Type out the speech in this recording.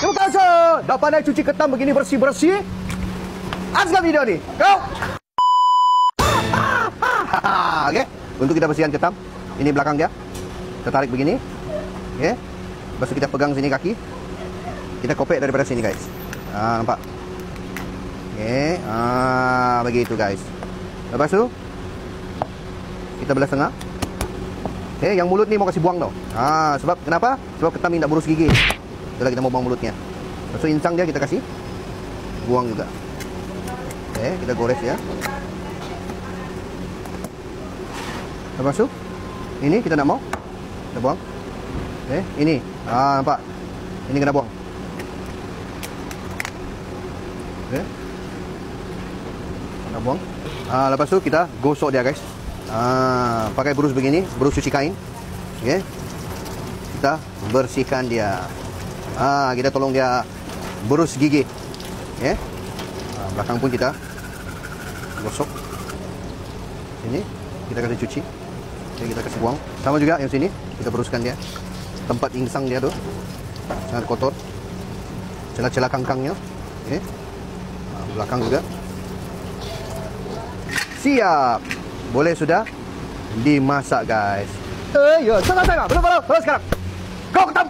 Terima kasih. Dah pandai cuci ketam begini bersih-bersih. Asal video ni. Go. Okey. Untuk kita bersihkan ketam, ini belakang dia. Kita tarik begini. Okey. Lepas tu kita pegang sini kaki. Kita kopek daripada sini guys. Nampak? Okey. Begitu guys. Lepas tu kita belah tengah. Okey, yang mulut ni mau kasih buang tau. Sebab kenapa? Sebab ketam ni tak burus gigi. Itulah kita mau buang mulutnya. Lepas tu insang dia kita kasih buang juga. Okey, kita gores ya. Lepas tu ini kita nak mau kita buang. Okey, ini. Nampak? Ini kena buang. Okey. Kena buang. Lepas tu kita gosok dia guys. Pakai brus begini, brus cuci kain. Okey. Kita bersihkan dia. Kita tolong dia berus gigi. Okey. Belakang pun kita gosok. Sini kita kasih cuci. Okey, kita kasih buang. Sama juga yang sini, kita beruskan dia. Tempat insang dia tu sangat kotor. Celah-celah kangkangnya. Okey. Belakang juga. Siap. Boleh sudah dimasak guys. Ya, sangat-sangat. Belum sekarang. Go ketam.